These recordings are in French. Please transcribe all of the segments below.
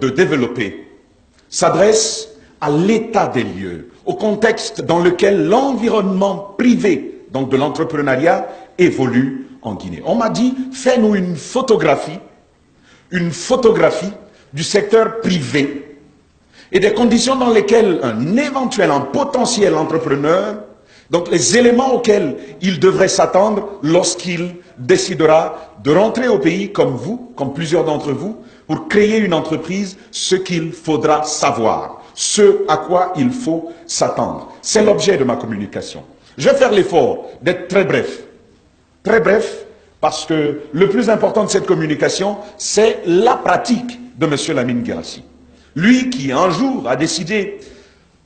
de développer s'adresse à l'état des lieux, au contexte dans lequel l'environnement privé, donc de l'entrepreneuriat, évolue en Guinée. On m'a dit, fais-nous une photographie du secteur privé et des conditions dans lesquelles un potentiel entrepreneur, donc les éléments auxquels il devrait s'attendre lorsqu'il décidera de rentrer au pays comme vous, comme plusieurs d'entre vous, pour créer une entreprise, ce qu'il faudra savoir, ce à quoi il faut s'attendre. C'est l'objet de ma communication. Je vais faire l'effort d'être très bref, parce que le plus important de cette communication, c'est la pratique de M. Lamine Guirassy. Lui qui, un jour, a décidé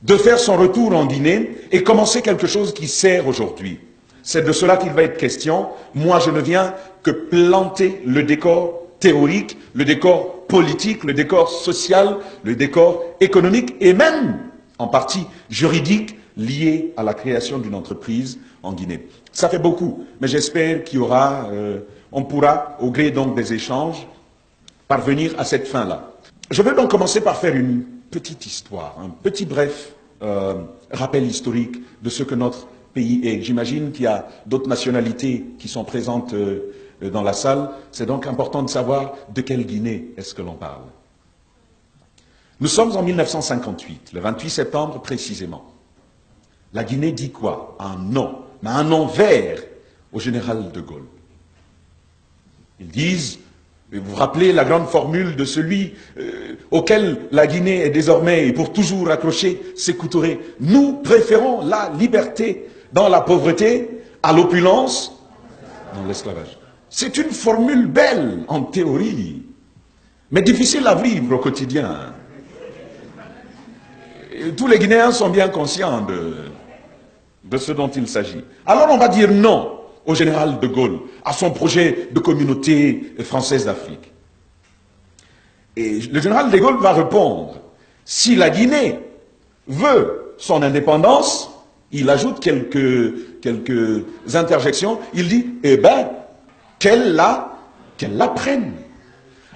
de faire son retour en Guinée et commencer quelque chose qui sert aujourd'hui. C'est de cela qu'il va être question. Moi, je ne viens que planter le décor théorique, le décor politique, le décor social, le décor économique et même, en partie, juridique, lié à la création d'une entreprise en Guinée. Ça fait beaucoup, mais j'espère qu'il y aura, on pourra, au gré donc des échanges, parvenir à cette fin-là. Je vais donc commencer par faire une petite histoire, un petit bref rappel historique de ce que notre pays est. J'imagine qu'il y a d'autres nationalités qui sont présentes dans la salle. C'est donc important de savoir de quelle Guinée est-ce que l'on parle. Nous sommes en 1958, le 28 septembre précisément. La Guinée dit quoi? Un non, mais un non vert au général de Gaulle. Ils disent, vous vous rappelez la grande formule de celui auquel la Guinée est désormais et pour toujours accrochée, Sékou Touré. Nous préférons la liberté dans la pauvreté à l'opulence dans l'esclavage. C'est une formule belle en théorie, mais difficile à vivre au quotidien. Et tous les Guinéens sont bien conscients de ce dont il s'agit. Alors on va dire non au général de Gaulle, à son projet de communauté française d'Afrique. Et le général de Gaulle va répondre, si la Guinée veut son indépendance, il ajoute quelques interjections, il dit, eh bien, qu'elle la prenne,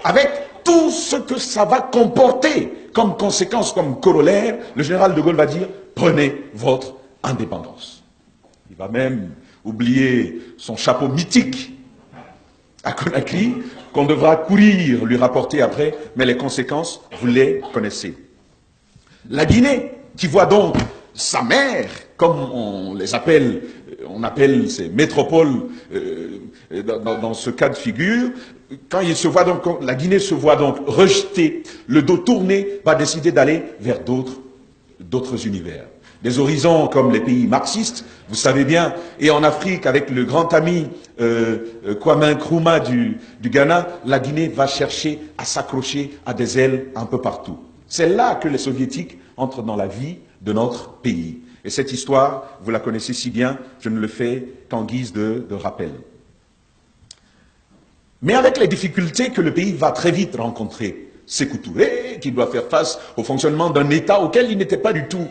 avec tout ce que ça va comporter comme conséquence, comme corollaire, le général de Gaulle va dire, prenez votre indépendance. Il va même oublier son chapeau mythique à Conakry, qu'on devra courir lui rapporter après, mais les conséquences, vous les connaissez. La Guinée, qui voit donc sa mère, comme on les appelle, on appelle ces métropoles dans ce cas de figure, quand il se voit donc, la Guinée se voit donc rejetée, le dos tourné, va décider d'aller vers d'autres univers. Des horizons comme les pays marxistes, vous savez bien, et en Afrique, avec le grand ami Kwame Nkrumah du Ghana, la Guinée va chercher à s'accrocher à des ailes un peu partout. C'est là que les soviétiques entrent dans la vie de notre pays. Et cette histoire, vous la connaissez si bien, je ne le fais qu'en guise de rappel. Mais avec les difficultés que le pays va très vite rencontrer, Sékou Touré, qui doit faire face au fonctionnement d'un État auquel il n'était pas du tout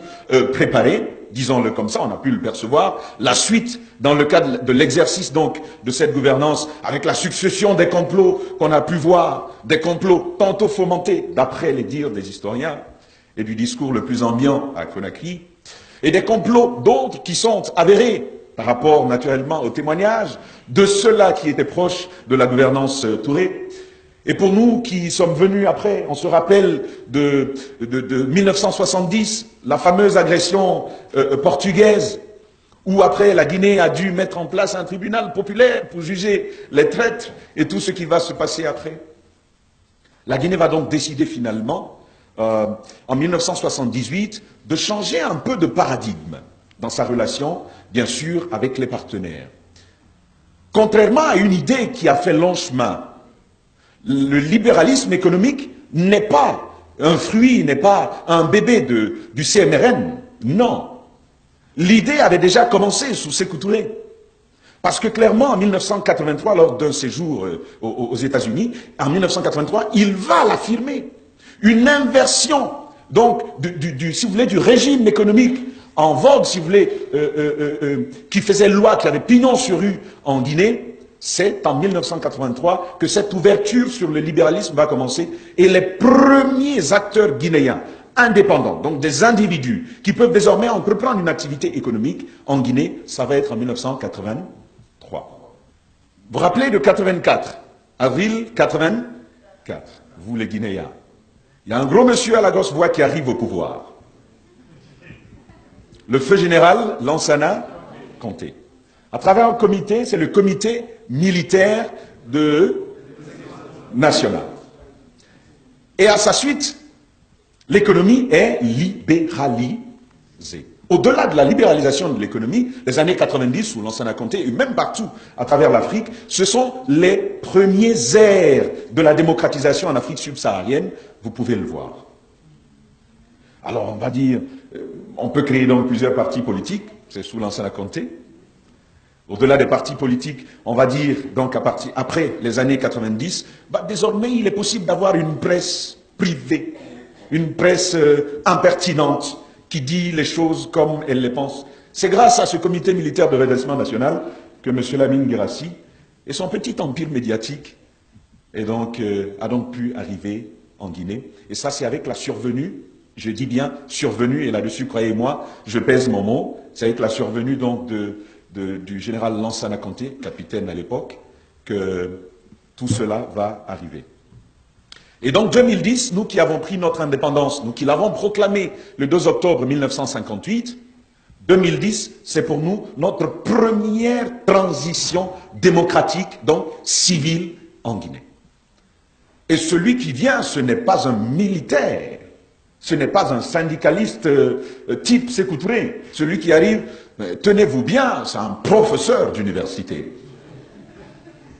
préparé, disons-le comme ça, on a pu le percevoir, la suite dans le cadre de l'exercice donc de cette gouvernance, avec la succession des complots qu'on a pu voir, des complots tantôt fomentés, d'après les dires des historiens, et du discours le plus ambiant à Conakry, et des complots d'autres qui sont avérés par rapport naturellement au témoignage de ceux-là qui étaient proches de la gouvernance Touré. Et pour nous qui sommes venus après, on se rappelle de 1970, la fameuse agression portugaise, où après la Guinée a dû mettre en place un tribunal populaire pour juger les traîtres et tout ce qui va se passer après. La Guinée va donc décider finalement, en 1978, de changer un peu de paradigme dans sa relation, bien sûr, avec les partenaires. Contrairement à une idée qui a fait long chemin, le libéralisme économique n'est pas un fruit, n'est pas un bébé du CNRN. Non. L'idée avait déjà commencé sous Sékou Touré. Parce que clairement, en 1983, lors d'un séjour aux États-Unis, en 1983, il va l'affirmer. Une inversion, donc, si vous voulez, du régime économique en vogue, si vous voulez, qui faisait loi, qui avait pignon sur rue en Guinée, c'est en 1983 que cette ouverture sur le libéralisme va commencer et les premiers acteurs guinéens indépendants, donc des individus qui peuvent désormais entreprendre une activité économique en Guinée, ça va être en 1983. Vous vous rappelez de 84, avril 84, vous les Guinéens. Il y a un gros monsieur à la grosse voix qui arrive au pouvoir. Le feu général Lansana Conté. À travers un comité, c'est le comité militaire national. Et à sa suite, l'économie est libéralisée. Au-delà de la libéralisation de l'économie, les années 90 sous Lansana Conté, et même partout à travers l'Afrique, ce sont les premiers ères de la démocratisation en Afrique subsaharienne, vous pouvez le voir. Alors on va dire, on peut créer donc plusieurs partis politiques, c'est sous Lansana Conté. Au-delà des partis politiques, on va dire donc après les années 90, désormais il est possible d'avoir une presse privée, une presse impertinente, qui dit les choses comme elle les pense. C'est grâce à ce comité militaire de redressement national que M. Lamine Guirassy et son petit empire médiatique a donc pu arriver en Guinée. Et ça, c'est avec la survenue, je dis bien survenue, et là-dessus, croyez-moi, je pèse mon mot, c'est avec la survenue donc du général Lansana Conté, capitaine à l'époque, que tout cela va arriver. Et donc 2010, nous qui avons pris notre indépendance, nous qui l'avons proclamé le 2 octobre 1958, 2010, c'est pour nous notre première transition démocratique, donc civile, en Guinée. Et celui qui vient, ce n'est pas un militaire, ce n'est pas un syndicaliste type Sékou Touré. Celui qui arrive, tenez-vous bien, c'est un professeur d'université.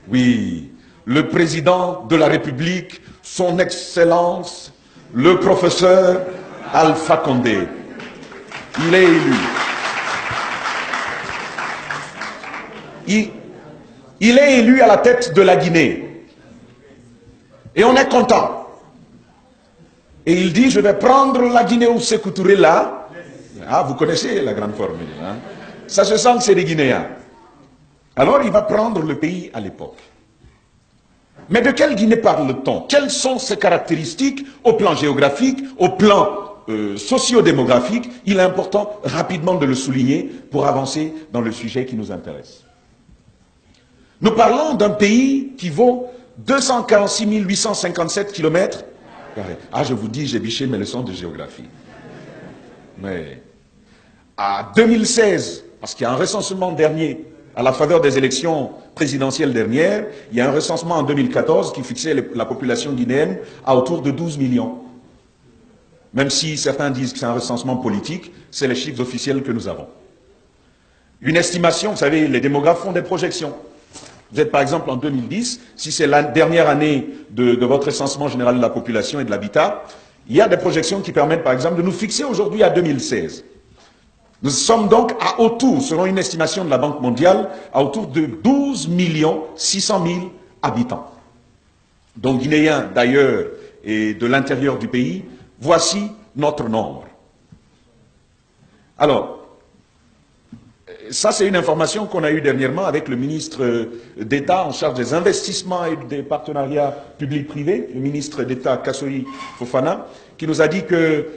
Oui, le président de la République, son Excellence, le professeur Alpha Condé. Il est élu. Il est élu à la tête de la Guinée. Et on est content. Et il dit, je vais prendre la Guinée où Sékou Touré là. Ah, vous connaissez la grande formule. Hein? Ça se sent que c'est des Guinéens. Alors il va prendre le pays à l'époque. Mais de quelle Guinée parle-t-on? Quelles sont ses caractéristiques au plan géographique, au plan socio-démographique? Il est important rapidement de le souligner pour avancer dans le sujet qui nous intéresse. Nous parlons d'un pays qui vaut 246 857 km². Ah, je vous dis, j'ai biché mes leçons de géographie. Mais à 2016, parce qu'il y a un recensement dernier, à la faveur des élections présidentielles dernières, il y a un recensement en 2014 qui fixait la population guinéenne à autour de 12 millions. Même si certains disent que c'est un recensement politique, c'est les chiffres officiels que nous avons. Une estimation, vous savez, les démographes font des projections. Vous êtes par exemple en 2010, si c'est la dernière année de votre recensement général de la population et de l'habitat, il y a des projections qui permettent par exemple de nous fixer aujourd'hui à 2016. Nous sommes donc à autour, selon une estimation de la Banque mondiale, à autour de 12 600 000 habitants. Donc Guinéens d'ailleurs et de l'intérieur du pays, voici notre nombre. Alors, ça c'est une information qu'on a eue dernièrement avec le ministre d'État en charge des investissements et des partenariats publics-privés, le ministre d'État Kassory Fofana, qui nous a dit que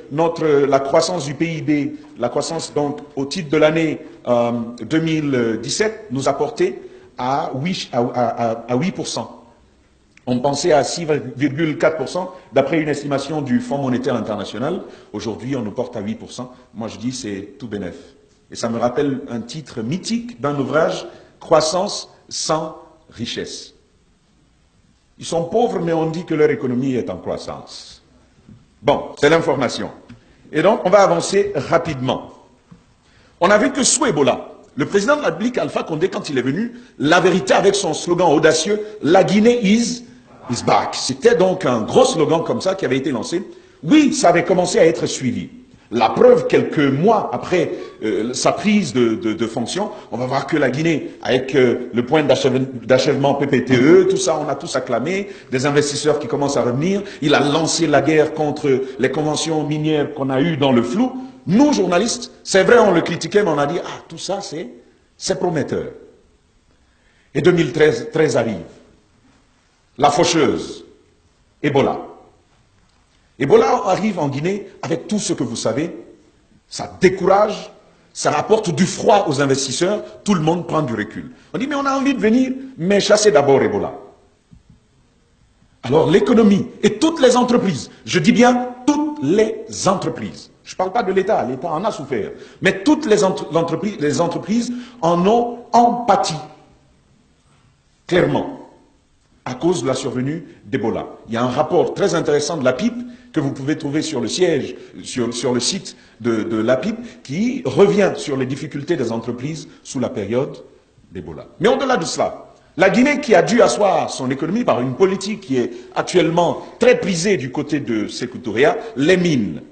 la croissance du PIB, la croissance donc au titre de l'année 2017, nous a porté à 8%. On pensait à 6,4% d'après une estimation du Fonds monétaire international. Aujourd'hui, on nous porte à 8%. Moi, je dis c'est tout bénef. Et ça me rappelle un titre mythique d'un ouvrage, Croissance sans richesse. Ils sont pauvres, mais on dit que leur économie est en croissance. Bon, c'est l'information. Et donc, on va avancer rapidement. On a vu que sous Ebola, le président de la République, Alpha Condé, quand il est venu, la vérité avec son slogan audacieux, la Guinée is back. C'était donc un gros slogan comme ça qui avait été lancé. Oui, ça avait commencé à être suivi. La preuve, quelques mois après sa prise de fonction, on va voir que la Guinée, avec le point d'achèvement PPTE, tout ça, on a tous acclamé, des investisseurs qui commencent à revenir. Il a lancé la guerre contre les conventions minières qu'on a eues dans le flou. Nous, journalistes, c'est vrai, on le critiquait, mais on a dit, ah, tout ça, c'est prometteur. Et 2013 arrive. La faucheuse, Ebola. Ebola arrive en Guinée avec tout ce que vous savez. Ça décourage, ça rapporte du froid aux investisseurs, tout le monde prend du recul. On dit, mais on a envie de venir, mais chasser d'abord Ebola. Alors l'économie et toutes les entreprises, je dis bien toutes les entreprises, je ne parle pas de l'État, l'État en a souffert, mais toutes les entreprises en ont empathie, clairement, à cause de la survenue d'Ebola. Il y a un rapport très intéressant de la PIP que vous pouvez trouver sur le siège, sur le site de la PIP, qui revient sur les difficultés des entreprises sous la période d'Ebola. Mais au-delà de cela, la Guinée, qui a dû asseoir son économie par une politique qui est actuellement très prisée du côté de Sékou Touré, les mines.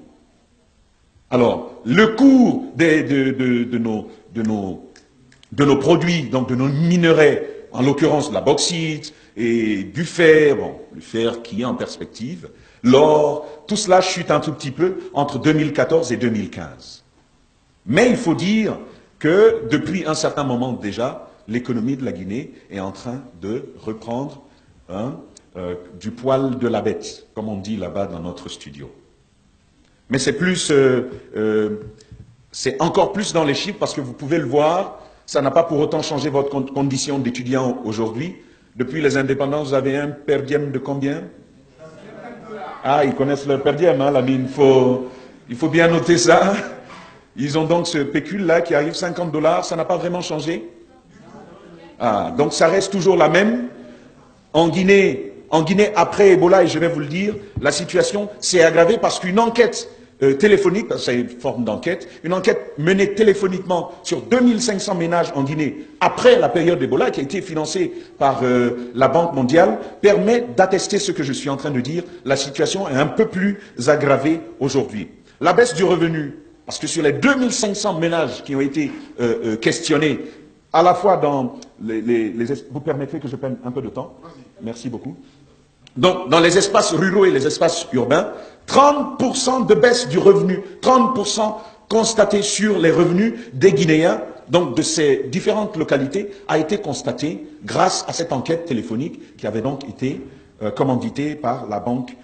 Alors, le cours de nos produits, donc de nos minerais, en l'occurrence de la bauxite et du fer, bon, le fer qui est en perspective, l'or, tout cela chute un tout petit peu entre 2014 et 2015. Mais il faut dire que depuis un certain moment déjà, l'économie de la Guinée est en train de reprendre du poil de la bête, comme on dit là-bas dans notre studio. Mais c'est plus, c'est encore plus dans les chiffres parce que vous pouvez le voir, ça n'a pas pour autant changé votre condition d'étudiant aujourd'hui. Depuis les indépendances, vous avez un per diem de combien? Ah, ils connaissent leur per diem, hein, l'ami, il faut bien noter ça. Ils ont donc ce pécule-là qui arrive 50 $, ça n'a pas vraiment changé? Ah, donc ça reste toujours la même. En Guinée, après Ebola, et je vais vous le dire, la situation s'est aggravée parce qu'une enquête téléphonique, c'est une forme d'enquête, une enquête menée téléphoniquement sur 2500 ménages en Guinée après la période d'Ebola, qui a été financée par la Banque mondiale, permet d'attester ce que je suis en train de dire. La situation est un peu plus aggravée aujourd'hui. La baisse du revenu, parce que sur les 2500 ménages qui ont été questionnés, à la fois dans vous permettez que je prenne un peu de temps? Merci beaucoup. Donc, dans les espaces ruraux et les espaces urbains, 30% de baisse du revenu, 30% constaté sur les revenus des Guinéens, donc de ces différentes localités, a été constaté grâce à cette enquête téléphonique qui avait donc été commanditée par la Banque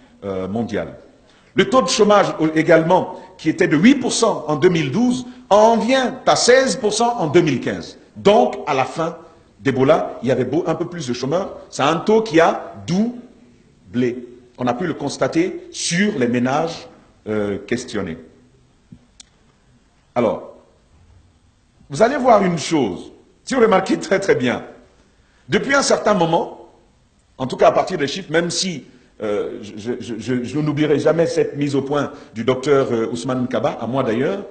mondiale. Le taux de chômage également, qui était de 8% en 2012, en vient à 16% en 2015. Donc, à la fin d'Ebola, il y avait un peu plus de chômeurs. C'est un taux qui a doublé. On a pu le constater sur les ménages questionnés. Alors, vous allez voir une chose, si vous remarquez très très bien, depuis un certain moment, en tout cas à partir des chiffres, même si je n'oublierai jamais cette mise au point du docteur Ousmane Kaba, à moi d'ailleurs,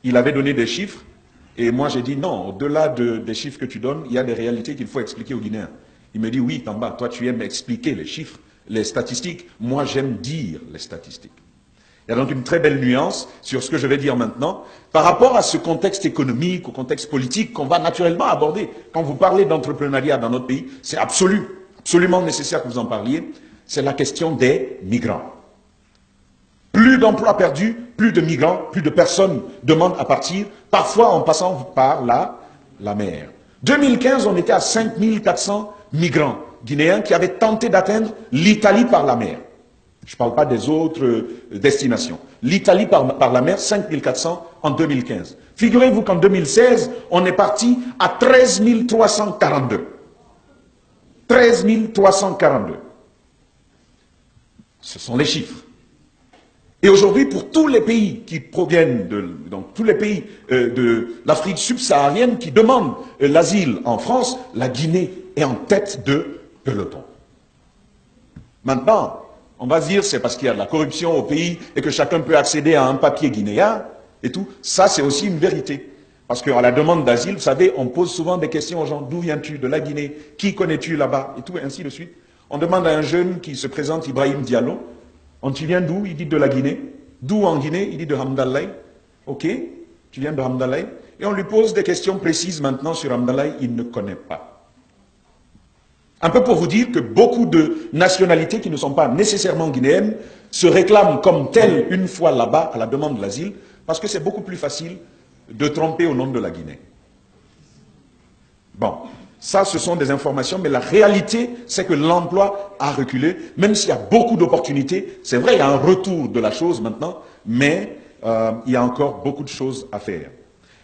il avait donné des chiffres, et moi j'ai dit non, au-delà des chiffres que tu donnes, il y a des réalités qu'il faut expliquer aux Guinéens. Il me dit oui, Tamba, toi tu aimes expliquer les chiffres, les statistiques, moi j'aime dire les statistiques. Il y a donc une très belle nuance sur ce que je vais dire maintenant, par rapport à ce contexte économique, au contexte politique qu'on va naturellement aborder. Quand vous parlez d'entrepreneuriat dans notre pays, c'est absolument nécessaire que vous en parliez, c'est la question des migrants. Plus d'emplois perdus, plus de migrants, plus de personnes demandent à partir, parfois en passant par la mer. 2015, on était à 5400 migrants guinéens qui avaient tenté d'atteindre l'Italie par la mer. Je ne parle pas des autres destinations. L'Italie par la mer, 5400 en 2015. Figurez-vous qu'en 2016, on est parti à 13 342. 13 342. Ce sont les chiffres. Et aujourd'hui, pour tous les pays qui proviennent donc tous les pays de l'Afrique subsaharienne qui demandent l'asile en France, la Guinée est en tête de peloton. Maintenant, on va se dire c'est parce qu'il y a de la corruption au pays et que chacun peut accéder à un papier guinéen et tout. Ça, c'est aussi une vérité. Parce qu'à la demande d'asile, vous savez, on pose souvent des questions aux gens. D'où viens-tu? De la Guinée? Qui connais-tu là-bas? Et tout, et ainsi de suite. On demande à un jeune qui se présente, Ibrahim Diallo, on t'y vient d'où? Il dit de la Guinée. D'où en Guinée? Il dit de Hamdallah. Ok, tu viens de Hamdallah. Et on lui pose des questions précises maintenant sur Hamdallah, il ne connaît pas. Un peu pour vous dire que beaucoup de nationalités qui ne sont pas nécessairement guinéennes se réclament comme telles une fois là-bas à la demande de l'asile, parce que c'est beaucoup plus facile de tromper au nom de la Guinée. Bon, Ça, ce sont des informations, mais la réalité, c'est que l'emploi a reculé, même s'il y a beaucoup d'opportunités. C'est vrai, il y a un retour de la chose maintenant, mais il y a encore beaucoup de choses à faire.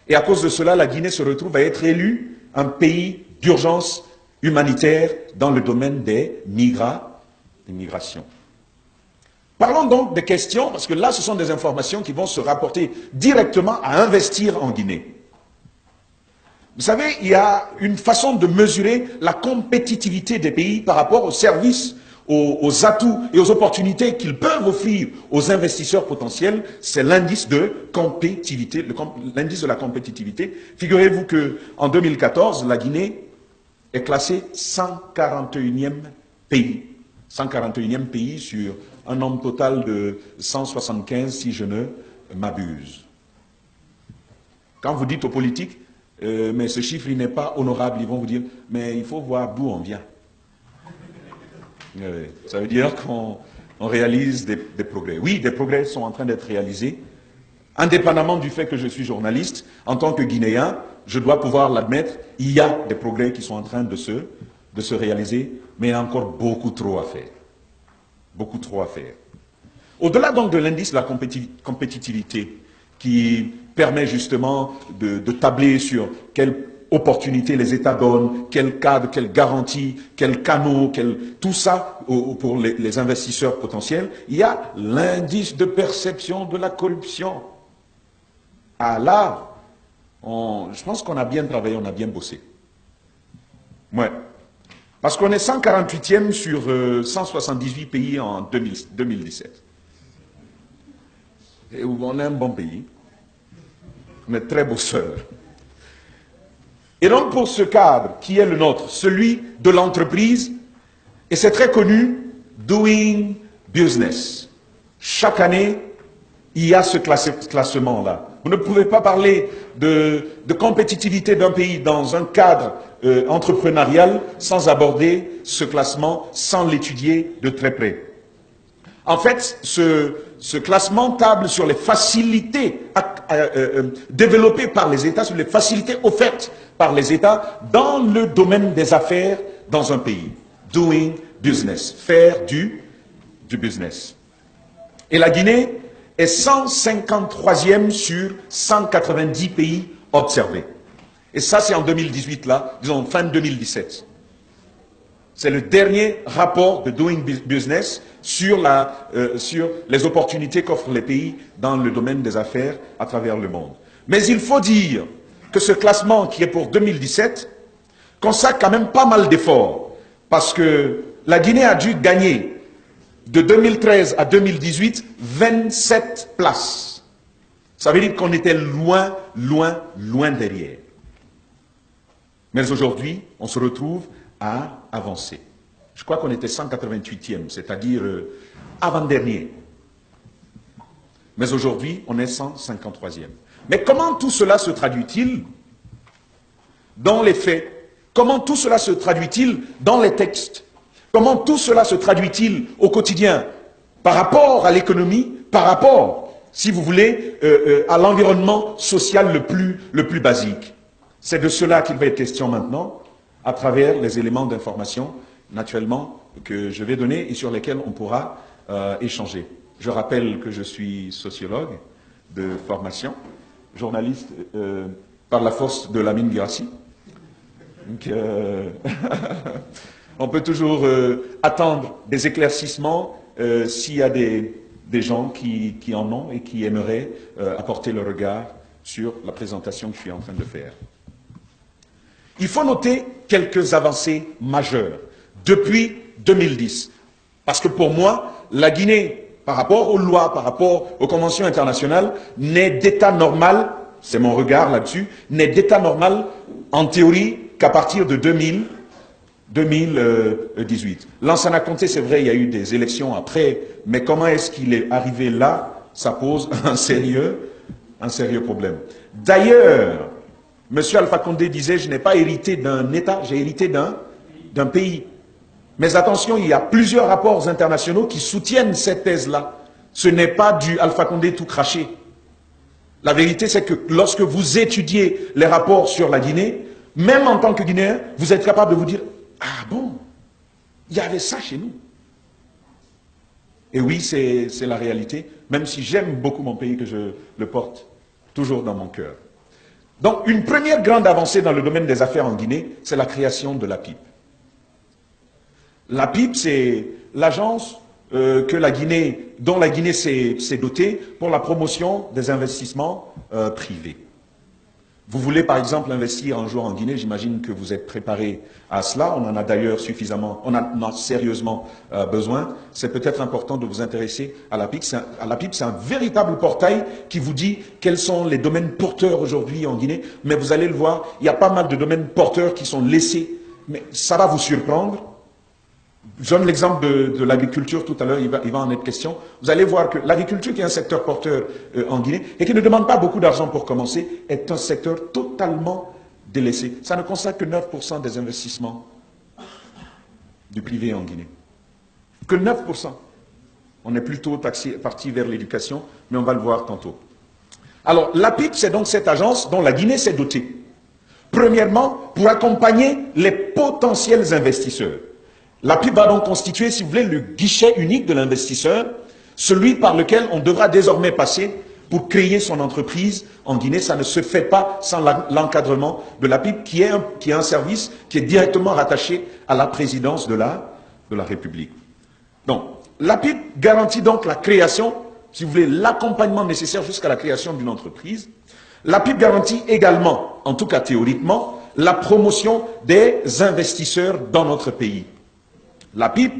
Et à cause de cela, la Guinée se retrouve à être élue un pays d'urgence humanitaire dans le domaine des migrations. Parlons donc des questions, parce que là, ce sont des informations qui vont se rapporter directement à investir en Guinée. Vous savez, il y a une façon de mesurer la compétitivité des pays par rapport aux services, aux atouts et aux opportunités qu'ils peuvent offrir aux investisseurs potentiels. C'est l'indice de compétitivité, l'indice de la compétitivité. Figurez-vous qu'en 2014, la Guinée est classée 141e pays. 141e pays sur un nombre total de 175, si je ne m'abuse. Quand vous dites aux politiques, mais ce chiffre n'est pas honorable, ils vont vous dire, mais il faut voir d'où on vient. Ça veut dire qu'on réalise des progrès. Oui, des progrès sont en train d'être réalisés. Indépendamment du fait que je suis journaliste, en tant que Guinéen, je dois pouvoir l'admettre, il y a des progrès qui sont en train de se réaliser, mais il y a encore beaucoup trop à faire. Beaucoup trop à faire. Au-delà donc de l'indice de la compétitivité, qui permet justement de tabler sur quelles opportunités les États donnent, quel cadre, quelles garanties, quels canaux, tout ça pour les investisseurs potentiels, il y a l'indice de perception de la corruption. Ah là, je pense qu'on a bien travaillé, on a bien bossé. Ouais. Parce qu'on est 148e sur 178 pays en 2017. Et on est un bon pays. On est très bosseurs. Et donc pour ce cadre qui est le nôtre, celui de l'entreprise, et c'est très connu, Doing Business. Chaque année, il y a ce classement-là. Vous ne pouvez pas parler de compétitivité d'un pays dans un cadre entrepreneurial sans aborder ce classement, sans l'étudier de très près. En fait, ce classement table sur les facilités développées par les États, sur les facilités offertes par les États dans le domaine des affaires dans un pays. Doing business, faire du business. Et la Guinée est 153e sur 190 pays observés. Et ça, c'est en 2018, là, disons fin 2017. C'est le dernier rapport de Doing Business sur les opportunités qu'offrent les pays dans le domaine des affaires à travers le monde. Mais il faut dire que ce classement qui est pour 2017 consacre quand même pas mal d'efforts, parce que la Guinée a dû gagner de 2013 à 2018 27 places. Ça veut dire qu'on était loin, loin, loin derrière. Mais aujourd'hui, on se retrouve à avancer. Je crois qu'on était 188e, c'est-à-dire avant-dernier. Mais aujourd'hui, on est 153e. Mais comment tout cela se traduit-il dans les faits? Comment tout cela se traduit-il dans les textes? Comment tout cela se traduit-il au quotidien par rapport à l'économie, par rapport, si vous voulez, à l'environnement social le plus basique? C'est de cela qu'il va être question maintenant, à travers les éléments d'information, naturellement, que je vais donner et sur lesquels on pourra échanger. Je rappelle que je suis sociologue de formation, journaliste par la force de Lamine Guirassy. Donc, on peut toujours attendre des éclaircissements s'il y a des gens qui en ont et qui aimeraient apporter le regard sur la présentation que je suis en train de faire. Il faut noter quelques avancées majeures depuis 2010. Parce que pour moi, la Guinée, par rapport aux lois, par rapport aux conventions internationales, n'est d'état normal, c'est mon regard là-dessus, n'est d'état normal en théorie qu'à partir de 2018. Lansana Conté, c'est vrai, il y a eu des élections après, mais comment est-ce qu'il est arrivé là? Ça pose un sérieux problème. D'ailleurs, M. Alpha Condé disait, je n'ai pas hérité d'un État, j'ai hérité d'un pays. Mais attention, il y a plusieurs rapports internationaux qui soutiennent cette thèse-là. Ce n'est pas du Alpha Condé tout craché. La vérité, c'est que lorsque vous étudiez les rapports sur la Guinée, Même en tant que Guinéen, vous êtes capable de vous dire, ah bon, il y avait ça chez nous. Et oui, c'est la réalité, même si j'aime beaucoup mon pays, que je le porte toujours dans mon cœur. Donc, une première grande avancée dans le domaine des affaires en Guinée, c'est la création de l'APIP. L'APIP, c'est l'agence dont la Guinée s'est dotée pour la promotion des investissements privés. Vous voulez par exemple investir un jour en Guinée, j'imagine que vous êtes préparé à cela, on en a d'ailleurs suffisamment, on en a sérieusement besoin. C'est peut-être important de vous intéresser à l'APIP. L'APIP, c'est un véritable portail qui vous dit quels sont les domaines porteurs aujourd'hui en Guinée, mais vous allez le voir, il y a pas mal de domaines porteurs qui sont laissés, mais ça va vous surprendre. Je donne l'exemple de l'agriculture tout à l'heure, il va en être question. Vous allez voir que l'agriculture, qui est un secteur porteur en Guinée, et qui ne demande pas beaucoup d'argent pour commencer, est un secteur totalement délaissé. Ça ne concerne que 9% des investissements du privé en Guinée. Que 9%. On est plutôt parti vers l'éducation, mais on va le voir tantôt. Alors, l'APIP, c'est donc cette agence dont la Guinée s'est dotée. Premièrement, pour accompagner les potentiels investisseurs. L'APIP va donc constituer, si vous voulez, le guichet unique de l'investisseur, celui par lequel on devra désormais passer pour créer son entreprise en Guinée. Ça ne se fait pas sans l'encadrement de l'APIP, qui est un service qui est directement rattaché à la présidence de la République. Donc, l'APIP garantit donc la création, si vous voulez, l'accompagnement nécessaire jusqu'à la création d'une entreprise. L'APIP garantit également, en tout cas théoriquement, la promotion des investisseurs dans notre pays. L'APIP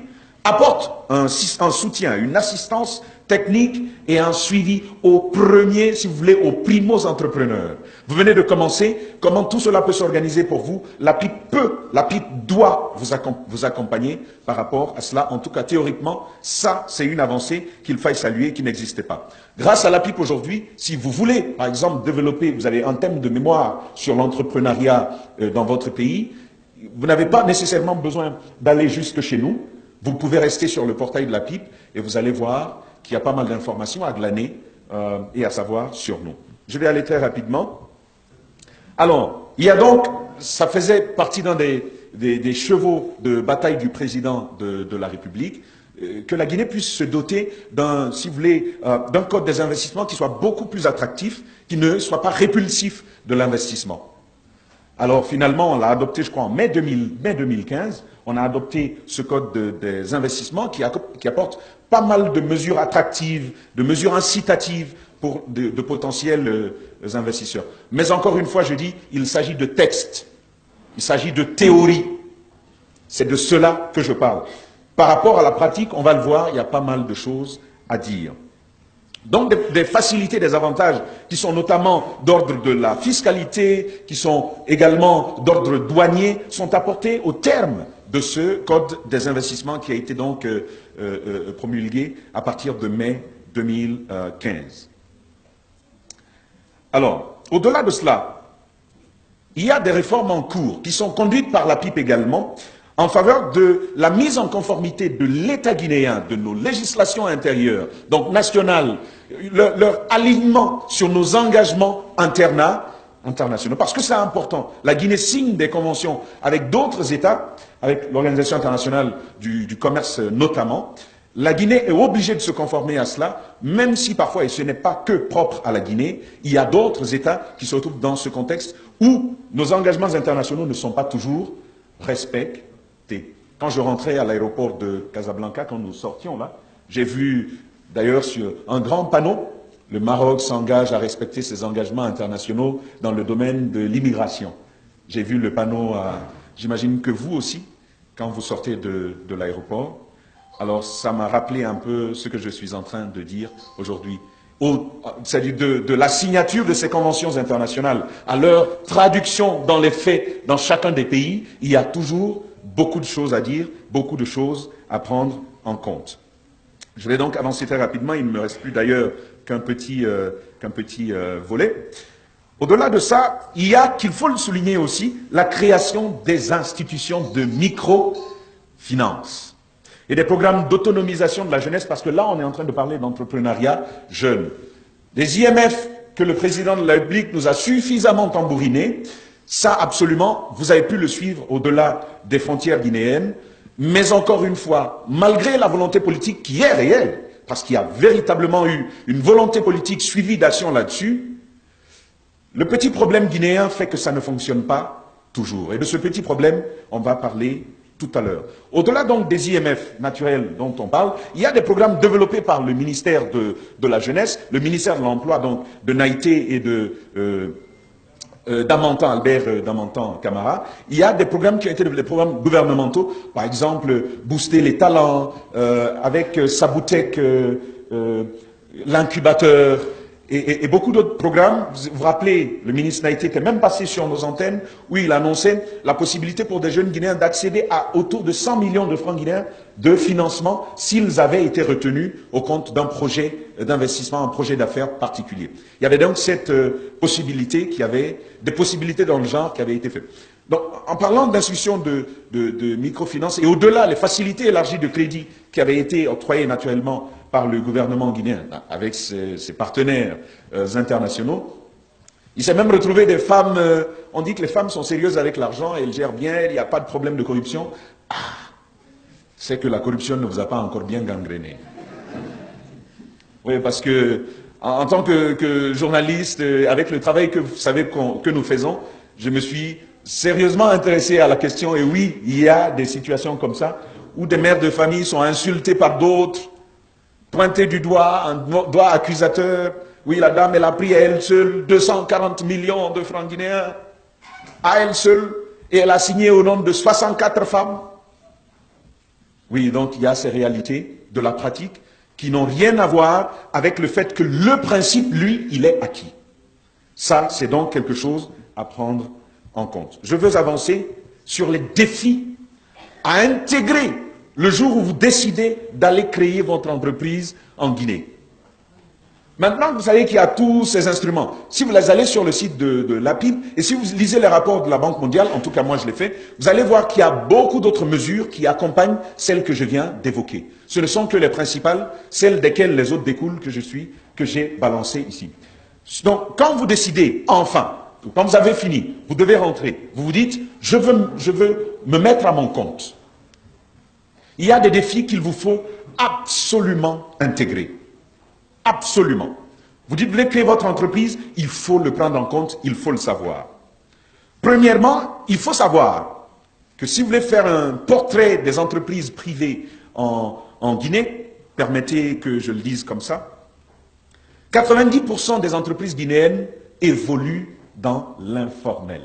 apporte un soutien, une assistance technique et un suivi aux premiers, si vous voulez, aux primo-entrepreneurs. Vous venez de commencer, comment tout cela peut s'organiser pour vous? L'APIP doit vous accompagner par rapport à cela. En tout cas, théoriquement, ça, c'est une avancée qu'il faille saluer, qui n'existait pas. Grâce à l'APIP aujourd'hui, si vous voulez, par exemple, développer, vous avez un thème de mémoire sur l'entrepreneuriat dans votre pays, vous n'avez pas nécessairement besoin d'aller jusque chez nous. Vous pouvez rester sur le portail de l'APIP et vous allez voir qu'il y a pas mal d'informations à glaner et à savoir sur nous. Je vais aller très rapidement. Alors, il y a donc, ça faisait partie d'un des chevaux de bataille du président de la République, que la Guinée puisse se doter d'un, si vous voulez, d'un code des investissements qui soit beaucoup plus attractif, qui ne soit pas répulsif de l'investissement. Alors finalement, on l'a adopté, je crois, en mai 2015. On a adopté ce code des investissements qui apporte pas mal de mesures attractives, de mesures incitatives pour de potentiels investisseurs. Mais encore une fois, je dis, il s'agit de textes, il s'agit de théorie. C'est de cela que je parle. Par rapport à la pratique, on va le voir, il y a pas mal de choses à dire. Donc des facilités, des avantages qui sont notamment d'ordre de la fiscalité, qui sont également d'ordre douanier, sont apportés au terme de ce code des investissements qui a été donc promulgué à partir de mai 2015. Alors, au-delà de cela, il y a des réformes en cours qui sont conduites par l'APIP également, en faveur de la mise en conformité de l'État guinéen, de nos législations intérieures, donc nationales, leur alignement sur nos engagements internationaux. Parce que c'est important. La Guinée signe des conventions avec d'autres États, avec l'Organisation internationale du commerce notamment. La Guinée est obligée de se conformer à cela, même si parfois, et ce n'est pas que propre à la Guinée, il y a d'autres États qui se retrouvent dans ce contexte où nos engagements internationaux ne sont pas toujours respectés. Quand je rentrais à l'aéroport de Casablanca, quand nous sortions là, j'ai vu d'ailleurs sur un grand panneau, le Maroc s'engage à respecter ses engagements internationaux dans le domaine de l'immigration. J'ai vu le panneau, j'imagine que vous aussi, quand vous sortez de l'aéroport. Alors ça m'a rappelé un peu ce que je suis en train de dire aujourd'hui. C'est-à-dire de la signature de ces conventions internationales à leur traduction dans les faits dans chacun des pays, il y a toujours beaucoup de choses à dire, beaucoup de choses à prendre en compte. Je vais donc avancer très rapidement, il ne me reste plus d'ailleurs qu'un petit volet. Au-delà de ça, il y a, qu'il faut le souligner aussi, la création des institutions de microfinance et des programmes d'autonomisation de la jeunesse, parce que là, on est en train de parler d'entrepreneuriat jeune. Des IMF que le président de la République nous a suffisamment tambourinés, Ça, absolument, vous avez pu le suivre au-delà des frontières guinéennes. Mais encore une fois, malgré la volonté politique qui est réelle, parce qu'il y a véritablement eu une volonté politique suivie d'action là-dessus, le petit problème guinéen fait que ça ne fonctionne pas toujours. Et de ce petit problème, on va parler tout à l'heure. Au-delà donc des IMF naturels dont on parle, il y a des programmes développés par le ministère de la Jeunesse, le ministère de l'Emploi donc de Naïté et d'Amantan, Albert Damantan Camara. Il y a des programmes qui ont été des programmes gouvernementaux, par exemple booster les talents, avec Saboutek, l'incubateur, et beaucoup d'autres programmes. Vous vous rappelez, le ministre Naïté était même passé sur nos antennes où il annonçait la possibilité pour des jeunes Guinéens d'accéder à autour de 100 millions de francs guinéens de financement s'ils avaient été retenus au compte d'un projet d'investissement, un projet d'affaires particulier. Il y avait donc cette possibilité qui avait, des possibilités dans le genre qui avaient été faites. Donc, en parlant d'institutions de microfinance et au-delà, les facilités élargies de crédit qui avaient été octroyées naturellement par le gouvernement guinéen avec ses partenaires internationaux, il s'est même retrouvé des femmes, on dit que les femmes sont sérieuses avec l'argent, elles gèrent bien, il n'y a pas de problème de corruption. Ah, c'est que la corruption ne vous a pas encore bien gangréné. Oui, parce que en tant que journaliste, avec le travail que vous savez que nous faisons, je me suis sérieusement intéressé à la question, et oui, il y a des situations comme ça, où des mères de famille sont insultées par d'autres, pointées du doigt, un doigt accusateur. Oui, la dame, elle a pris à elle seule 240 millions de francs guinéens, à elle seule, et elle a signé au nom de 64 femmes. Oui, donc il y a ces réalités de la pratique qui n'ont rien à voir avec le fait que le principe, lui, il est acquis. Ça, c'est donc quelque chose à prendre en compte. Je veux avancer sur les défis à intégrer le jour où vous décidez d'aller créer votre entreprise en Guinée. Maintenant, vous savez qu'il y a tous ces instruments. Si vous allez sur le site de l'APIB, et si vous lisez les rapports de la Banque mondiale, en tout cas moi je l'ai fait, vous allez voir qu'il y a beaucoup d'autres mesures qui accompagnent celles que je viens d'évoquer. Ce ne sont que les principales, celles desquelles les autres découlent que j'ai balancées ici. Donc, quand vous décidez, enfin, quand vous avez fini, vous devez rentrer, vous vous dites, je veux me mettre à mon compte. Il y a des défis qu'il vous faut absolument intégrer. Absolument. Vous dites, vous voulez créer votre entreprise, il faut le prendre en compte, il faut le savoir. Premièrement, il faut savoir que si vous voulez faire un portrait des entreprises privées en Guinée, permettez que je le dise comme ça, 90% des entreprises guinéennes évoluent dans l'informel.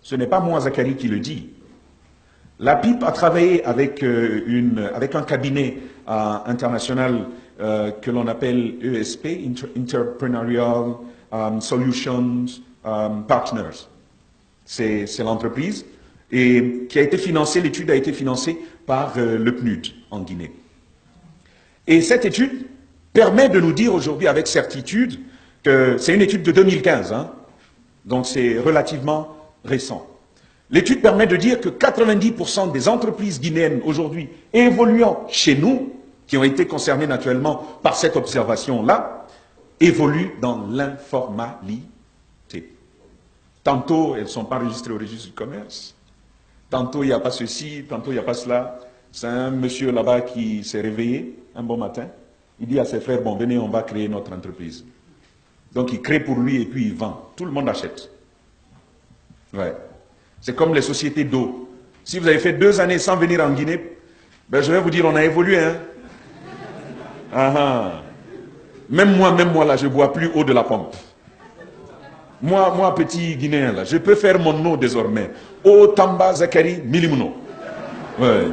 Ce n'est pas moi, Zachary, qui le dit. La PIP a travaillé avec un cabinet international que l'on appelle ESP, Entrepreneurial Solutions Partners. C'est l'entreprise et qui a été financée, l'étude a été financée par le PNUD en Guinée. Et cette étude permet de nous dire aujourd'hui avec certitude que c'est une étude de 2015, hein, donc c'est relativement récent. L'étude permet de dire que 90% des entreprises guinéennes aujourd'hui évoluant chez nous, qui ont été concernées naturellement par cette observation-là, évoluent dans l'informalité. Tantôt, elles ne sont pas enregistrées au registre du commerce, tantôt il n'y a pas ceci, tantôt il n'y a pas cela. C'est un monsieur là-bas qui s'est réveillé un bon matin, il dit à ses frères, bon venez, on va créer notre entreprise. Donc il crée pour lui et puis il vend. Tout le monde achète. Ouais. C'est comme les sociétés d'eau. Si vous avez fait 2 années sans venir en Guinée, ben je vais vous dire, on a évolué. Hein? Même moi là, je ne bois plus eau de la pompe. Moi, petit Guinéen là, je peux faire mon eau désormais. Eau Tamba Zakari Milimuno. Ouais.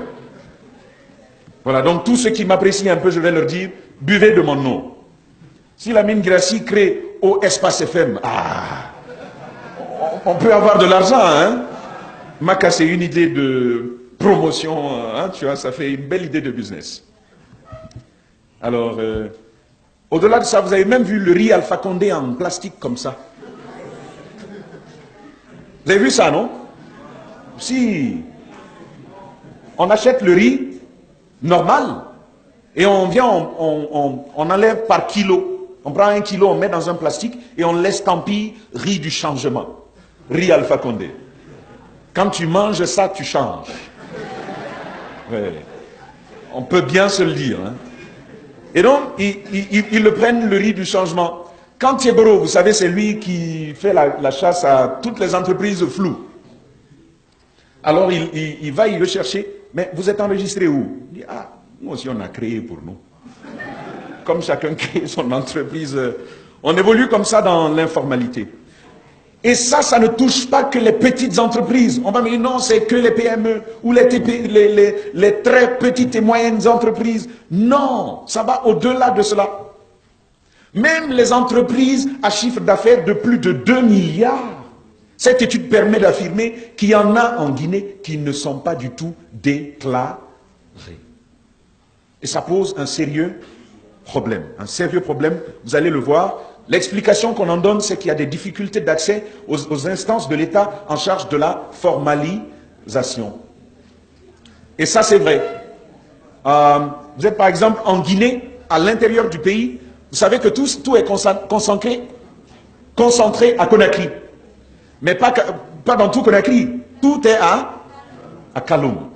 Voilà, donc tous ceux qui m'apprécient un peu, je vais leur dire, buvez de mon eau. Si la mine Gracie crée au Espace FM, on peut avoir de l'argent, hein. Maca, c'est une idée de promotion, hein, tu vois, ça fait une belle idée de business. Alors, au-delà de ça, vous avez même vu le riz Alpha Condé en plastique comme ça. Vous avez vu ça, non? Si. On achète le riz normal et on vient, on enlève par kilo. On prend 1 kilo, on met dans un plastique et on laisse tant pis riz du changement. Riz Alpha Condé. Quand tu manges ça, tu changes. Ouais. On peut bien se le dire. Hein. Et donc, ils le prennent, le riz du changement. Quand Thiebro, vous savez, c'est lui qui fait la chasse à toutes les entreprises floues. Alors, il va y le chercher. Mais vous êtes enregistré où? Il dit, ah, nous aussi, on a créé pour nous. Comme chacun crée son entreprise. On évolue comme ça dans l'informalité. Et ça ne touche pas que les petites entreprises. On va me dire non, c'est que les PME ou les très petites et moyennes entreprises. Non, ça va au-delà de cela. Même les entreprises à chiffre d'affaires de plus de 2 milliards. Cette étude permet d'affirmer qu'il y en a en Guinée qui ne sont pas du tout déclarés. Et ça pose un sérieux problème. Un sérieux problème, vous allez le voir. L'explication qu'on en donne, c'est qu'il y a des difficultés d'accès aux instances de l'État en charge de la formalisation. Et ça, c'est vrai. Vous êtes par exemple en Guinée, à l'intérieur du pays, vous savez que tout est concentré à Conakry. Mais pas dans tout Conakry. Tout est à Kaloum.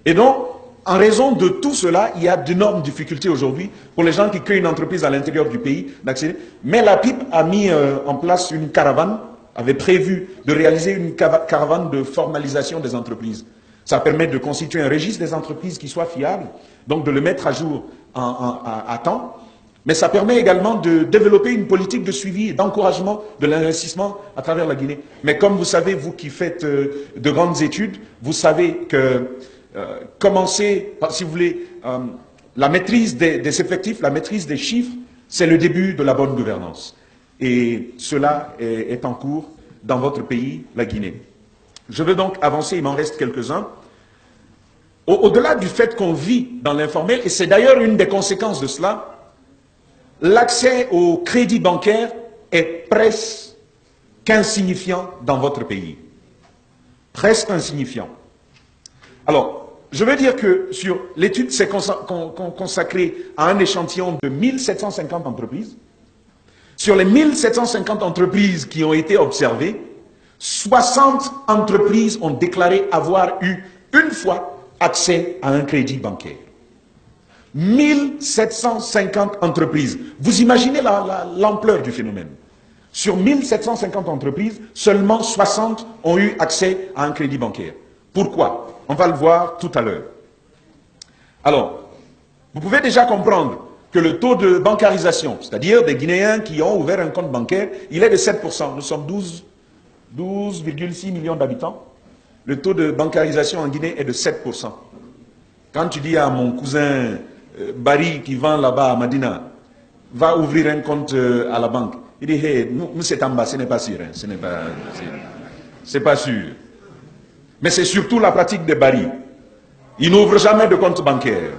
Et donc, en raison de tout cela, il y a d'énormes difficultés aujourd'hui pour les gens qui créent une entreprise à l'intérieur du pays d'accéder. Mais la PIP a mis en place une caravane, avait prévu de réaliser une caravane de formalisation des entreprises. Ça permet de constituer un registre des entreprises qui soit fiable, donc de le mettre à jour à temps. Mais ça permet également de développer une politique de suivi et d'encouragement de l'investissement à travers la Guinée. Mais comme vous savez, vous qui faites de grandes études, vous savez que commencer, si vous voulez, la maîtrise des effectifs, la maîtrise des chiffres, c'est le début de la bonne gouvernance. Et cela est en cours dans votre pays, la Guinée. Je veux donc avancer, il m'en reste quelques-uns. Au-delà du fait qu'on vit dans l'informel, et c'est d'ailleurs une des conséquences de cela, l'accès au crédit bancaire est presque insignifiant dans votre pays. Presque insignifiant. Alors, je veux dire que sur l'étude s'est consacrée à un échantillon de 1750 entreprises. Sur les 1750 entreprises qui ont été observées, 60 entreprises ont déclaré avoir eu une fois accès à un crédit bancaire. 1750 entreprises. Vous imaginez l'ampleur du phénomène. Sur 1750 entreprises, seulement 60 ont eu accès à un crédit bancaire. Pourquoi? On va le voir tout à l'heure. Alors, vous pouvez déjà comprendre que le taux de bancarisation, c'est-à-dire des Guinéens qui ont ouvert un compte bancaire, il est de 7%. Nous sommes 12,6 millions d'habitants. Le taux de bancarisation en Guinée est de 7%. Quand tu dis à mon cousin Barry qui vend là-bas à Madina, va ouvrir un compte à la banque, il dit, hey, nous c'est en bas, ce n'est pas sûr. Hein, c'est pas sûr. Mais c'est surtout la pratique des Barry. Ils n'ouvrent jamais de compte bancaire.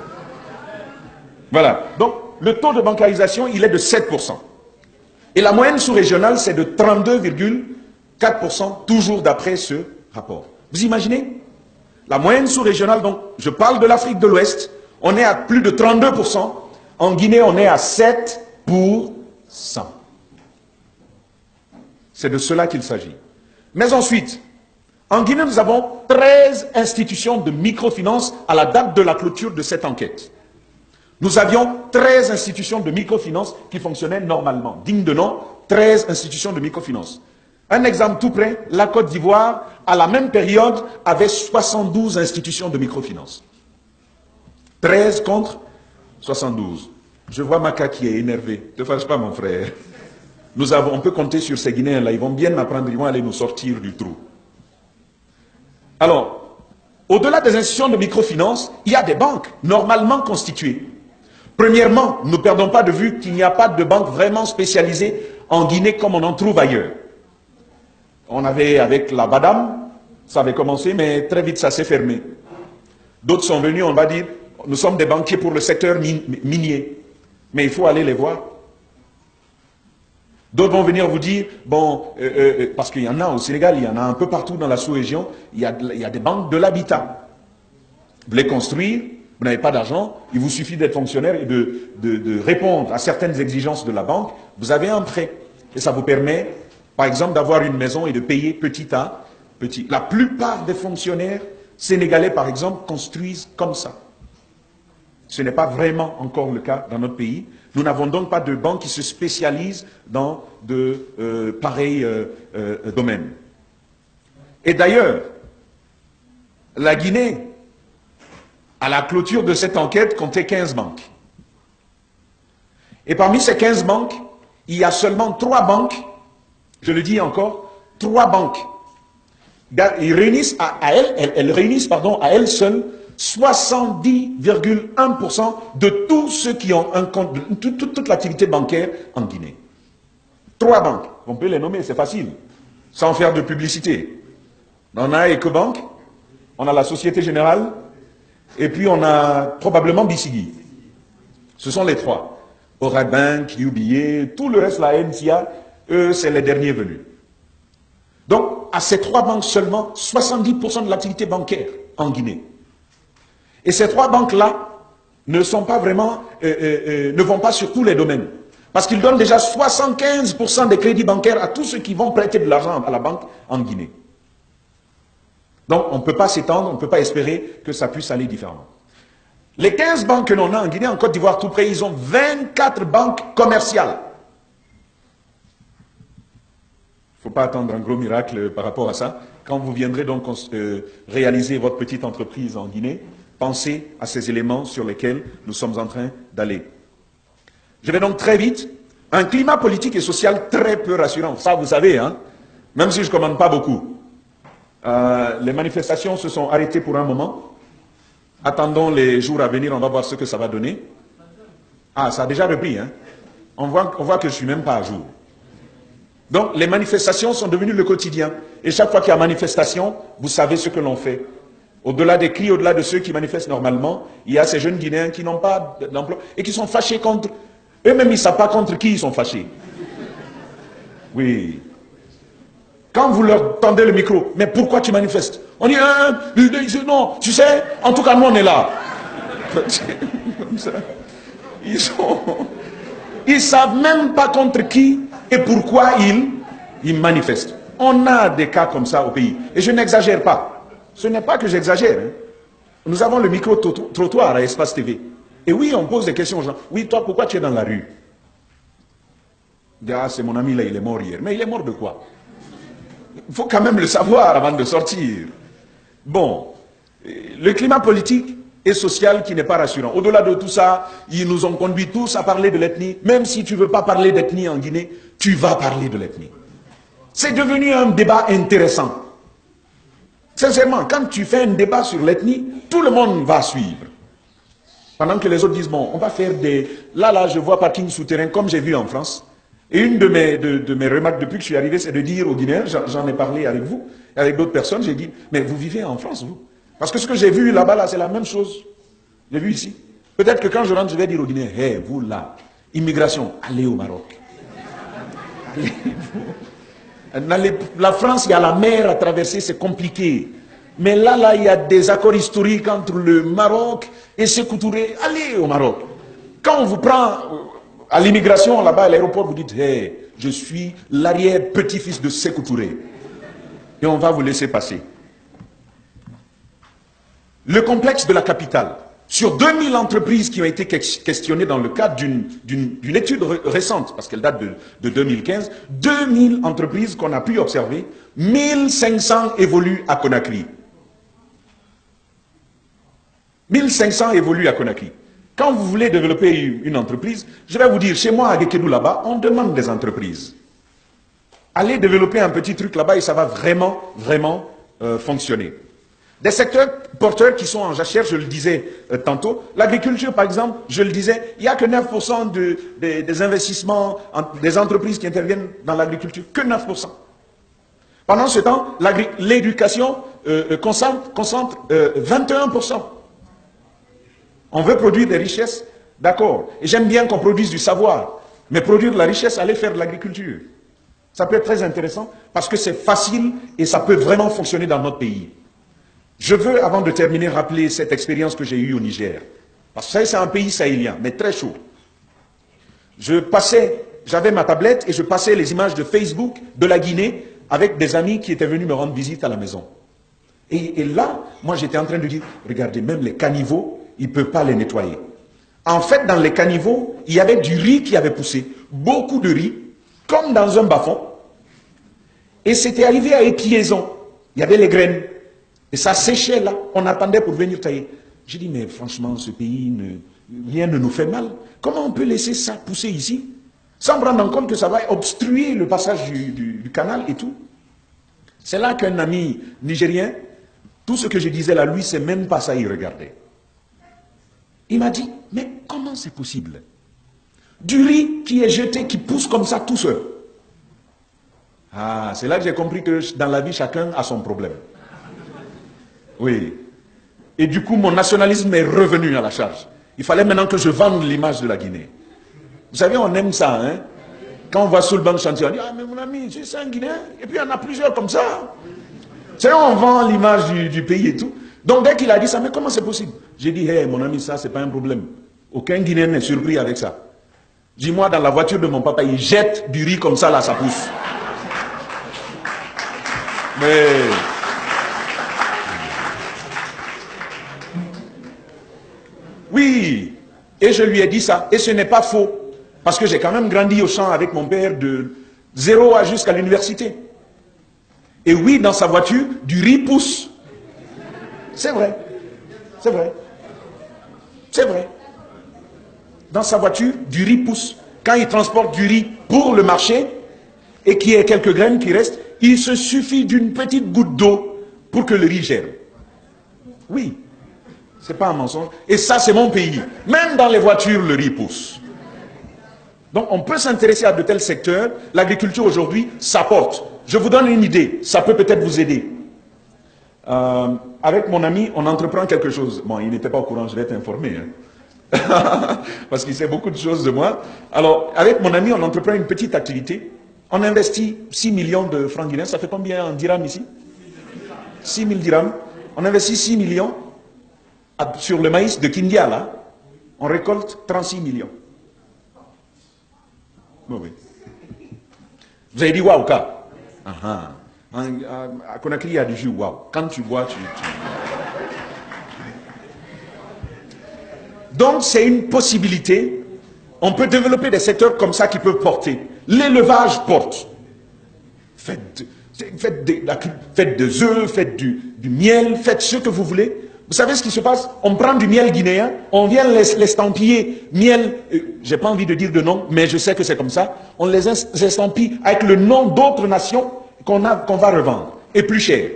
Voilà. Donc, le taux de bancarisation, il est de 7%. Et la moyenne sous-régionale, c'est de 32,4%, toujours d'après ce rapport. Vous imaginez? La moyenne sous-régionale, donc, je parle de l'Afrique de l'Ouest, on est à plus de 32%. En Guinée, on est à 7%. C'est de cela qu'il s'agit. Mais ensuite, en Guinée, nous avons 13 institutions de microfinance à la date de la clôture de cette enquête. Nous avions 13 institutions de microfinance qui fonctionnaient normalement. Digne de nom, 13 institutions de microfinance. Un exemple tout près, la Côte d'Ivoire, à la même période, avait 72 institutions de microfinance. 13 contre 72. Je vois Maka qui est énervé. Ne te fâche pas, mon frère. On peut compter sur ces Guinéens-là. Ils vont bien apprendre, ils vont aller nous sortir du trou. Alors, au-delà des institutions de microfinance, il y a des banques normalement constituées. Premièrement, ne perdons pas de vue qu'il n'y a pas de banque vraiment spécialisée en Guinée comme on en trouve ailleurs. On avait avec la Badam, ça avait commencé, mais très vite ça s'est fermé. D'autres sont venus, on va dire, nous sommes des banquiers pour le secteur minier, mais il faut aller les voir. D'autres vont venir vous dire, bon, parce qu'il y en a au Sénégal, il y en a un peu partout dans la sous-région, il y a des banques de l'habitat. Vous voulez construire, vous n'avez pas d'argent, il vous suffit d'être fonctionnaire et de répondre à certaines exigences de la banque, vous avez un prêt. Et ça vous permet Par exemple, d'avoir une maison et de payer petit à petit. La plupart des fonctionnaires sénégalais, par exemple, construisent comme ça. Ce n'est pas vraiment encore le cas dans notre pays. Nous n'avons donc pas de banque qui se spécialise dans de pareils domaines. Et d'ailleurs, la Guinée, à la clôture de cette enquête, comptait 15 banques. Et parmi ces 15 banques, il y a seulement 3 banques, je le dis encore, 3 banques. Elles réunissent à elles seules 70,1% de tous ceux qui ont un compte, toute l'activité bancaire en Guinée. 3 banques, on peut les nommer, c'est facile, sans faire de publicité. On a Ecobank, on a la Société Générale, et puis on a probablement BCG. Ce sont les 3. Orad Bank, UBA, tout le reste, la NCA, eux, c'est les derniers venus. Donc, à ces 3 banques seulement, 70% de l'activité bancaire en Guinée. Et ces 3 banques-là ne sont pas vraiment, ne vont pas sur tous les domaines. Parce qu'ils donnent déjà 75% des crédits bancaires à tous ceux qui vont prêter de l'argent à la banque en Guinée. Donc, on ne peut pas s'étendre, on ne peut pas espérer que ça puisse aller différemment. Les 15 banques que l'on a en Guinée, en Côte d'Ivoire, tout près, ils ont 24 banques commerciales. Il ne faut pas attendre un gros miracle par rapport à ça. Quand vous viendrez donc réaliser votre petite entreprise en Guinée, pensez à ces éléments sur lesquels nous sommes en train d'aller. Je vais donc très vite. Un climat politique et social très peu rassurant. Ça, vous savez, hein, même si je ne commande pas beaucoup. Les manifestations se sont arrêtées pour un moment. Attendons les jours à venir, on va voir ce que ça va donner. Ah, ça a déjà repris, hein. On voit que je ne suis même pas à jour. Donc, les manifestations sont devenues le quotidien. Et chaque fois qu'il y a manifestation, vous savez ce que l'on fait. Au-delà des cris, au-delà de ceux qui manifestent normalement, il y a ces jeunes Guinéens qui n'ont pas d'emploi et qui sont fâchés contre... Eux-mêmes, ils ne savent pas contre qui ils sont fâchés. Oui. Quand vous leur tendez le micro, mais pourquoi tu manifestes? On dit, non, tu sais, en tout cas, nous, on est là. Comme ça. Ils savent même pas contre qui et pourquoi ils manifestent. On a des cas comme ça au pays. Et je n'exagère pas. Ce n'est pas que j'exagère. Hein. Nous avons le micro-trottoir à Espace TV. Et oui, on pose des questions aux gens. Oui, toi, pourquoi tu es dans la rue? Ah, c'est mon ami là, il est mort hier. Mais il est mort de quoi? Il faut quand même le savoir avant de sortir. Bon, le climat politique et social qui n'est pas rassurant. Au-delà de tout ça, ils nous ont conduits tous à parler de l'ethnie. Même si tu ne veux pas parler d'ethnie en Guinée, tu vas parler de l'ethnie. C'est devenu un débat intéressant. Sincèrement, quand tu fais un débat sur l'ethnie, tout le monde va suivre. Pendant que les autres disent, bon, on va faire des... Là, je vois parking souterrain, comme j'ai vu en France. Et une de mes remarques depuis que je suis arrivé, c'est de dire aux Guinéens, j'en ai parlé avec vous, et avec d'autres personnes, j'ai dit, mais vous vivez en France, vous? Parce que ce que j'ai vu là-bas, là, c'est la même chose. J'ai vu ici. Peut-être que quand je rentre, je vais dire aux Guinéens, hé, vous là, immigration, allez au Maroc. Allez, la France, il y a la mer à traverser, c'est compliqué. Mais là, il y a des accords historiques entre le Maroc et Sékou Touré. Allez au Maroc. Quand on vous prend à l'immigration, là-bas, à l'aéroport, vous dites, hey, je suis l'arrière-petit-fils de Sékou Touré. Et on va vous laisser passer. Le complexe de la capitale. Sur 2000 entreprises qui ont été questionnées dans le cadre d'une étude récente, parce qu'elle date de 2015, 2000 entreprises qu'on a pu observer, 1500 évoluent à Conakry. 1500 évoluent à Conakry. Quand vous voulez développer une entreprise, je vais vous dire, chez moi à Gekedou là-bas, on demande des entreprises. Allez développer un petit truc là-bas et ça va vraiment, vraiment fonctionner. Des secteurs porteurs qui sont en jachère, je le disais tantôt. L'agriculture, par exemple, je le disais, il n'y a que 9% des investissements des entreprises qui interviennent dans l'agriculture. Que 9%. Pendant ce temps, l'éducation concentre 21%. On veut produire des richesses, d'accord. Et j'aime bien qu'on produise du savoir. Mais produire de la richesse, aller faire de l'agriculture. Ça peut être très intéressant parce que c'est facile et ça peut vraiment fonctionner dans notre pays. Je veux, avant de terminer, rappeler cette expérience que j'ai eue au Niger. Parce que c'est un pays sahélien, mais très chaud. Je passais j'avais ma tablette et je passais les images de Facebook de la Guinée avec des amis qui étaient venus me rendre visite à la maison. Et là, moi j'étais en train de dire, regardez, même les caniveaux, ils ne peuvent pas les nettoyer. En fait, dans les caniveaux, il y avait du riz qui avait poussé, beaucoup de riz, comme dans un bas-fond. Et c'était arrivé à épiaison. Il y avait les graines. Et ça séchait là. On attendait pour venir tailler. J'ai dit, mais franchement, ce pays, rien ne nous fait mal. Comment on peut laisser ça pousser ici, sans prendre en compte que ça va obstruer le passage du canal et tout? C'est là qu'un ami nigérien, tout ce que je disais là, lui, c'est même pas ça, il regardait. Il m'a dit, mais comment c'est possible? Du riz qui est jeté, qui pousse comme ça tout seul. Ah, c'est là que j'ai compris que dans la vie, chacun a son problème. Oui. Et du coup, mon nationalisme est revenu à la charge. Il fallait maintenant que je vende l'image de la Guinée. Vous savez, on aime ça, hein? Quand on voit sur le banc de chantier, on dit, ah, mais mon ami, c'est un Guinéen. Et puis, il y en a plusieurs comme ça. C'est on vend l'image du pays et tout. Donc, dès qu'il a dit ça, mais comment c'est possible? J'ai dit, hé, mon ami, ça, c'est pas un problème. Aucun Guinéen n'est surpris avec ça. Dis-moi, dans la voiture de mon papa, il jette du riz comme ça, là, ça pousse. Mais... oui, et je lui ai dit ça, et ce n'est pas faux, parce que j'ai quand même grandi au champ avec mon père de 0 à jusqu'à l'université. Et oui, dans sa voiture, du riz pousse. C'est vrai, c'est vrai, c'est vrai. Dans sa voiture, du riz pousse. Quand il transporte du riz pour le marché, et qu'il y ait quelques graines qui restent, il se suffit d'une petite goutte d'eau pour que le riz germe. Oui. C'est pas un mensonge. Et ça, c'est mon pays. Même dans les voitures, le riz pousse. Donc, on peut s'intéresser à de tels secteurs. L'agriculture, aujourd'hui, ça porte. Je vous donne une idée. Ça peut peut-être vous aider. Avec mon ami, on entreprend quelque chose. Bon, il n'était pas au courant, je vais t'informer. Hein. Parce qu'il sait beaucoup de choses de moi. Alors, avec mon ami, on entreprend une petite activité. On investit 6 millions de francs guinéens. Ça fait combien en dirhams ici? 6 000 dirhams. On investit 6 millions. Sur le maïs de Kindia, là, on récolte 36 millions. Oh oui. Vous avez dit waouh, quoi? À Conakry, il y a du jus waouh. Quand tu bois, tu... Donc, c'est une possibilité. On peut développer des secteurs comme ça qui peuvent porter. L'élevage porte. Faites des œufs, faites du miel, faites ce que vous voulez. Vous savez ce qui se passe? On prend du miel guinéen, on vient l'estampiller miel, j'ai pas envie de dire de nom, mais je sais que c'est comme ça. On les estampille avec le nom d'autres nations qu'on va revendre, et plus cher.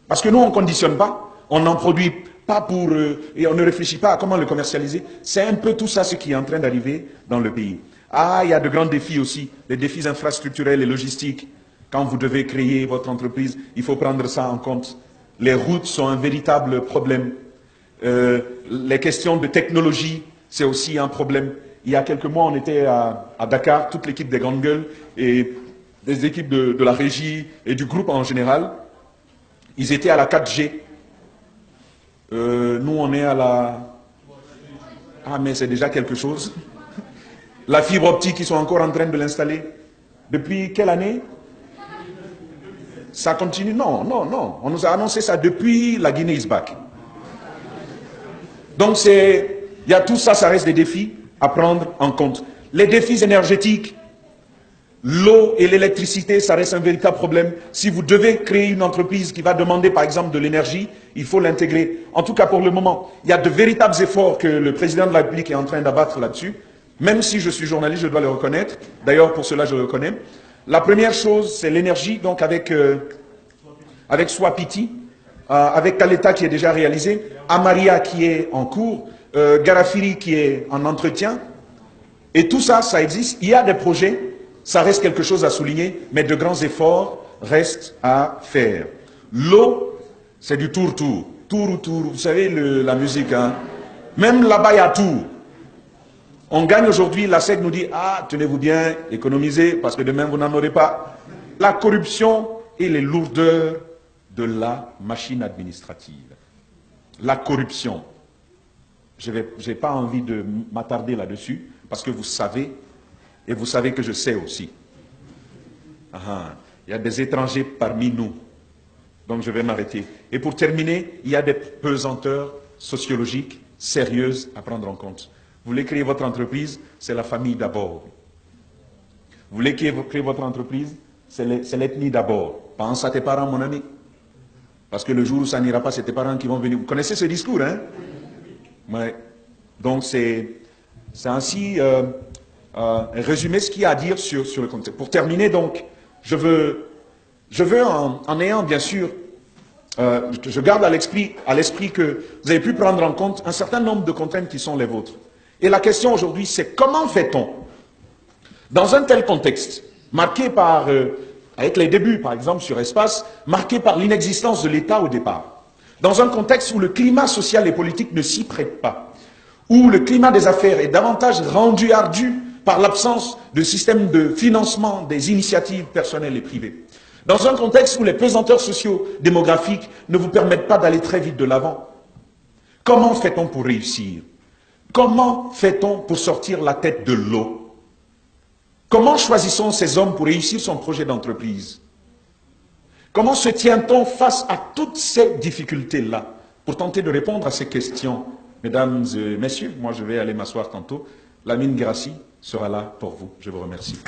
Parce que nous, on ne conditionne pas, on n'en produit pas pour... et on ne réfléchit pas à comment le commercialiser. C'est un peu tout ça ce qui est en train d'arriver dans le pays. Ah, il y a de grands défis aussi, les défis infrastructurels et logistiques. Quand vous devez créer votre entreprise, il faut prendre ça en compte. Les routes sont un véritable problème. Les questions de technologie, c'est aussi un problème. Il y a quelques mois, on était à Dakar, toute l'équipe des grandes gueules et des équipes de la régie et du groupe en général. Ils étaient à la 4G. Nous, on est à la... Ah, mais c'est déjà quelque chose. La fibre optique, ils sont encore en train de l'installer. Depuis quelle année? Ça continue? Non, non, non. On nous a annoncé ça depuis la Guinée is back. Donc il y a tout ça, ça reste des défis à prendre en compte. Les défis énergétiques, l'eau et l'électricité, ça reste un véritable problème. Si vous devez créer une entreprise qui va demander par exemple de l'énergie, il faut l'intégrer. En tout cas pour le moment, il y a de véritables efforts que le président de la République est en train d'abattre là-dessus. Même si je suis journaliste, je dois le reconnaître. D'ailleurs, pour cela, je le reconnais. La première chose, c'est l'énergie, donc avec Swapiti, avec Kaleta qui est déjà réalisé, Amaria qui est en cours, Garafiri qui est en entretien. Et tout ça, ça existe. Il y a des projets, ça reste quelque chose à souligner, mais de grands efforts restent à faire. L'eau, c'est du tour-tour. Tour-tour, vous savez la musique, hein. Même là-bas, il y a tout. On gagne aujourd'hui, la SEC nous dit, ah, tenez-vous bien, économisez, parce que demain, vous n'en aurez pas. La corruption et les lourdeurs de la machine administrative. La corruption. Je n'ai pas envie de m'attarder là-dessus, parce que vous savez, Et vous savez que je sais aussi. Il y a des étrangers parmi nous. Donc je vais m'arrêter. Et pour terminer, il y a des pesanteurs sociologiques sérieuses à prendre en compte. Vous voulez créer votre entreprise, c'est la famille d'abord. Vous voulez créer votre entreprise, c'est l'ethnie d'abord. Pense à tes parents, mon ami. Parce que le jour où ça n'ira pas, c'est tes parents qui vont venir. Vous connaissez ce discours, hein? Ouais. Donc c'est ainsi résumer ce qu'il y a à dire sur le contexte. Pour terminer, donc, je veux en ayant bien sûr, je garde à l'esprit que vous avez pu prendre en compte un certain nombre de contraintes qui sont les vôtres. Et la question aujourd'hui, c'est comment fait-on, dans un tel contexte, marqué par, avec les débuts par exemple sur Espace, marqué par l'inexistence de l'État au départ, dans un contexte où le climat social et politique ne s'y prête pas, où le climat des affaires est davantage rendu ardu par l'absence de système de financement des initiatives personnelles et privées, dans un contexte où les pesanteurs socio-démographiques ne vous permettent pas d'aller très vite de l'avant. Comment fait-on pour réussir? Comment fait-on pour sortir la tête de l'eau? Comment choisissons ces hommes pour réussir son projet d'entreprise? Comment se tient-on face à toutes ces difficultés-là? Pour tenter de répondre à ces questions, mesdames et messieurs, moi je vais aller m'asseoir tantôt. Lamine Guirassy sera là pour vous. Je vous remercie.